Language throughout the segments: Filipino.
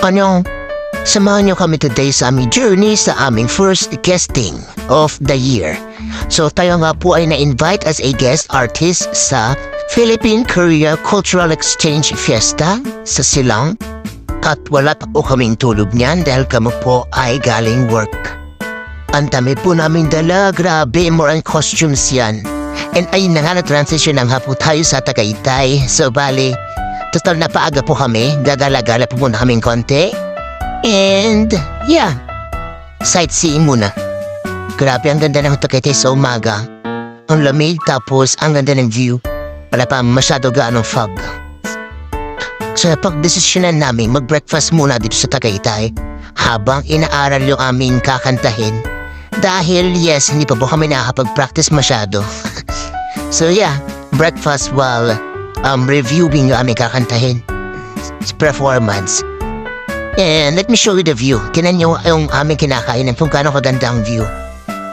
Anong, samahan niyo kami today sa aming journey sa aming first guesting of the year. So tayo nga po ay na-invite as a guest artist sa Philippine-Korea Cultural Exchange Fiesta sa Silang. At wala pa po kaming tulog niyan dahil kami po ay galing work. Ang dami po namin dala, grabe, more on costumes yan. And ayun na nga, na-transition na nga po tayo sa Tagaytay. So bali, total na paaga po kami, gagala-gala po muna kaming konti. And yeah, sightseeing muna. Grabe, ang ganda ng Tagaytay sa umaga. Ang lamig, tapos ang ganda ng view. Wala pa masyado gaanong fog. So pag-desisyonan namin mag-breakfast muna dito sa Tagaytay habang inaaral yung aming kakantahin. Dahil yes, hindi pa po kami nakakapag-practice masyado. So yeah, breakfast while reviewing yung aming kakantahin. It's performance. And let me show you the view. Tinan nyo yung aming kinakainan kung gaano kaganda ang view.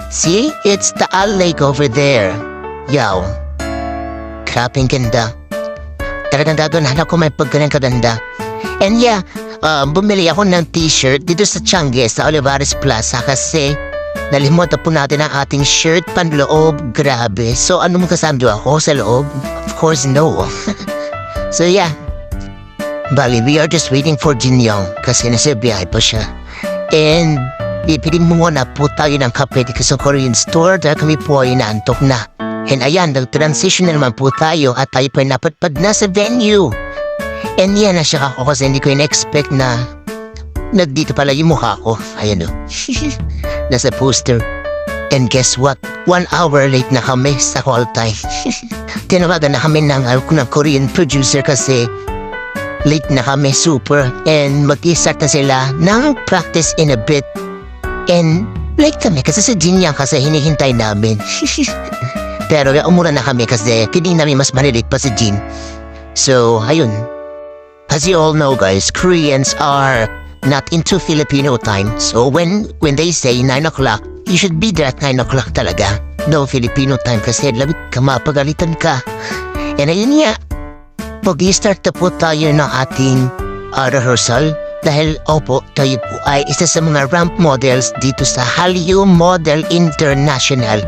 See? It's Taal Lake over there. Yow. Kraping ganda. Talagang gagawin ko may pagganang kaganda. And yeah, bumili ako ng t-shirt dito sa Changi sa Olivares Plaza kasi nalimutan po natin ang ating shirt panloob. Grabe. So ano mo kasando ako sa loob? Of course, no. So yeah. Bali, we are just waiting for Jin Young kasi nasa biyahe pa siya. And bibili muna po tayo ng kape dito sa Korean store dahil kami po ay naantok na. And ayan, nag-transition na naman po tayo at tayo po ay napatpad na sa venue. And yan, nasyak ako kasi hindi ko in-expect na nandito pala yung mukha ko. Ayan o. Nasa poster. And guess what? 1 hour late na kami sa call time. Tinawagan na kami ng Korean producer kasi late na kami super. And mag-i-start na sila ng practice in a bit. And late kami kasi sa Jin Young kasi hinihintay namin. Pero umura na kami kasi piling namin mas malilate pa si Jin. So, ayun. As you all know guys, Koreans are not into Filipino time. So when they say 9 o'clock, you should be there at 9 o'clock talaga. No Filipino time kasi labit ka, mapagalitan ka. And ayun nga, mag-i-start na po tayo ng ating rehearsal. Dahil opo, tayo po ay isa sa mga ramp models dito sa Hallyu Model International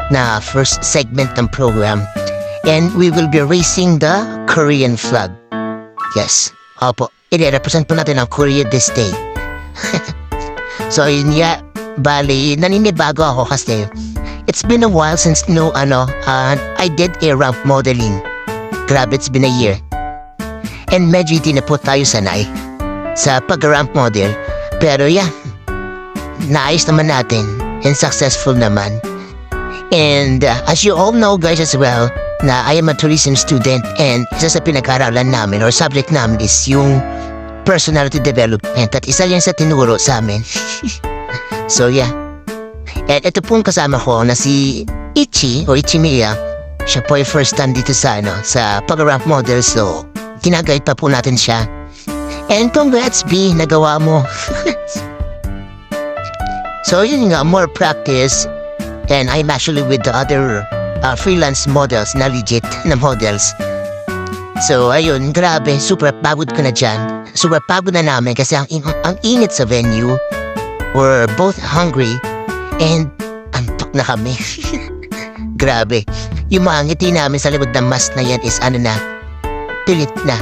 na first segment ng program. And we will be raising the Korean flag. Yes, opo, i-represent po natin ang Korea this day. So yun nga, bali, naninibago ako kasi it's been a while since I did a ramp modeling. Grabe, it's been a year. And medyo hindi na po tayo sanay sa pag-ramp model. Pero yeah, naayos naman natin and successful naman. And as you all know guys as well, na I am a tourism student and isa sa pinag-aralan namin or subject namin is yung personality development at isa yan sa tinuro sa amin. So yeah. And ito pong kasama ko na si Ichi o Ichimiya. Siya po ay first time dito sa pag-ramp model, so ginagayad pa po natin siya. And congrats B, nagawa mo. So yun nga, more practice. And I'm actually with the other freelance models na legit na models. So ayun, grabe, super pagod ko na dyan. Super pagod na namin kasi ang init sa venue. We're both hungry and antok na kami. Grabe, yung mga ngiti namin sa likod ng mask na yan is pilit na.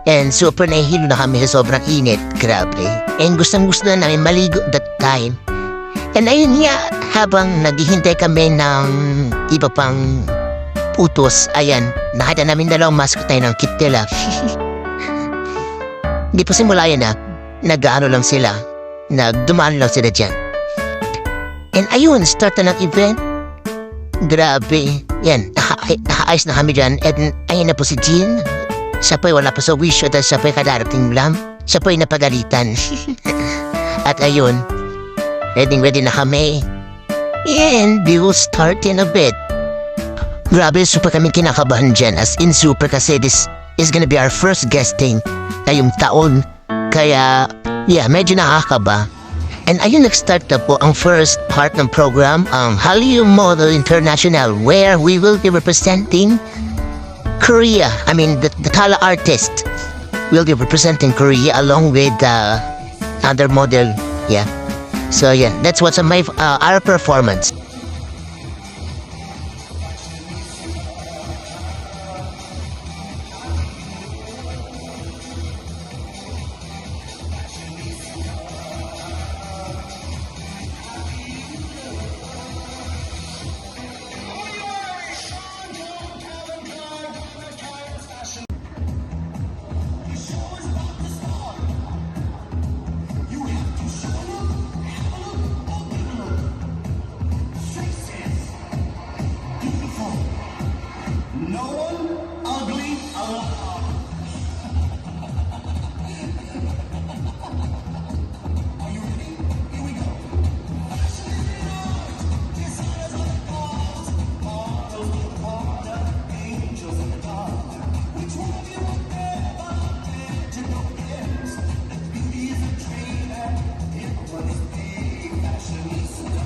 And super nahihilo na kami sa sobrang init. Grabe. And gustong-gusto na namin maligo that time. And ayun nga, habang naghihintay kami ng iba pang utos, ayan, nakita namin dalawang mascot tayo ng kit nila. Hindi pa simula yan nag-ano lang sila, nagdumaan lang sila dyan. And ayun, start na ng event. Grabe, yan, nakaayos na kami dyan. And ayun na po si Jin. Siya po'y wala pa sa wish at siya po'y kadarating lang. Siya po'y napagalitan. At ayun, ready na kami. And we will start in a bit. Grabe, super kami kinakabahan dyan. As in super kasi this is gonna be our first guesting ngayong taon. Kaya, yeah, medyo nakakaba. And ayun, nag-start na po ang first part ng program, ang Hallyu Model International, where we will be representing Korea. I mean, the Tala artist. will be representing Korea along with other model. Yeah. So yeah, that's what's my our performance. No one ugly allowed. Are you ready? Here we go. Designers on the clouds, models in the water, angels in the dark. Which one of you would ever dare to go against? The beauty is a dream and everyone is big fashionista.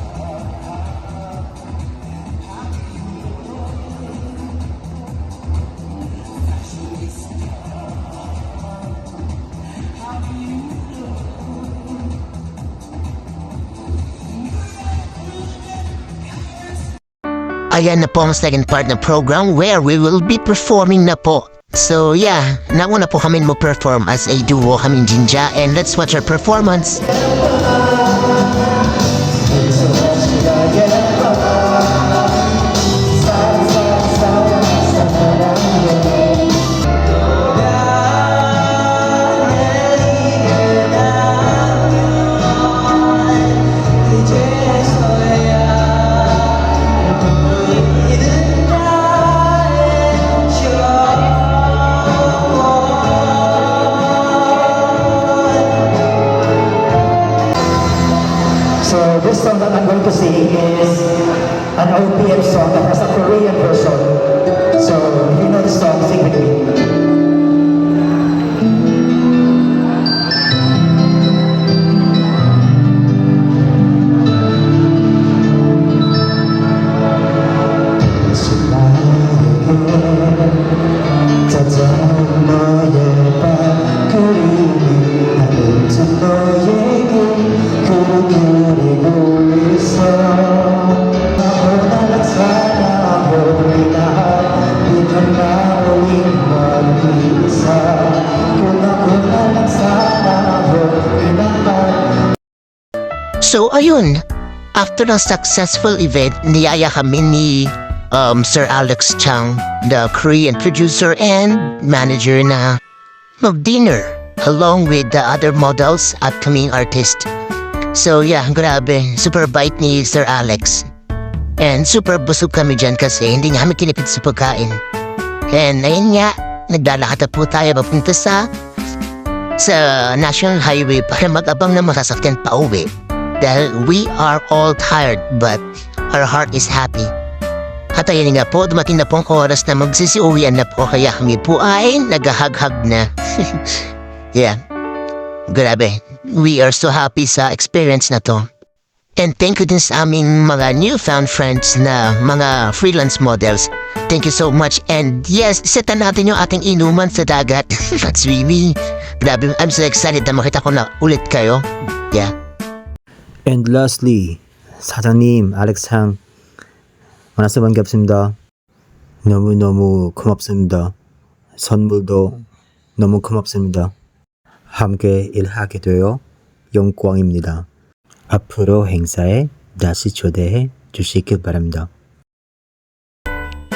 Ayan na po ang second part ng program where we will be performing na po. So yeah, nauna po kami mo perform as a duo kaming Jinja, and let's watch our performance. So this song that I'm going to sing is an OPM song that has a Korean version. So if you know the song, sing with me. So ayun, after ng successful event, niyaya kami ni Sir Alex Chang, the Korean producer and manager, na mag-dinner along with the other models at kaming artist. So yeah, grabe, super bite ni Sir Alex. And super busog kami dyan kasi hindi namin tinipid sa pagkain. And ayun nga, naglalakad na po tayo papunta sa National Highway para mag-abang na masasakyan pa uwi. Dahil we are all tired but our heart is happy. At ayun nga po, dumating na po ang oras na magsisiuwian na po, kaya kami po ay nagahag-hag na. Yeah, grabe. We are so happy sa experience na to. And thank you din sa aming mga newfound friends na mga freelance models. Thank you so much. And yes, setan natin yung ating inuman sa dagat. That's really, grabe. I'm so excited na makita ko na ulit kayo. Yeah. And lastly, 사장님, 알렉상 만나서 반갑습니다. 너무너무 고맙습니다. 선물도 너무 고맙습니다. 함께 일하게 되어 영광입니다. 앞으로 행사에 다시 초대해 주시길 바랍니다.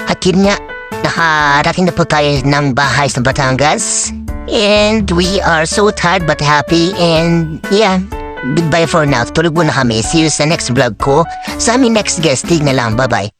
At yun nga, nakarating na po tayo ng bahay sa Batangas. And we are so tired but happy. And yeah, goodbye for now. Tulog muna kami. See you sa next vlog ko. Sa aming next guesting na lang. Bye-bye.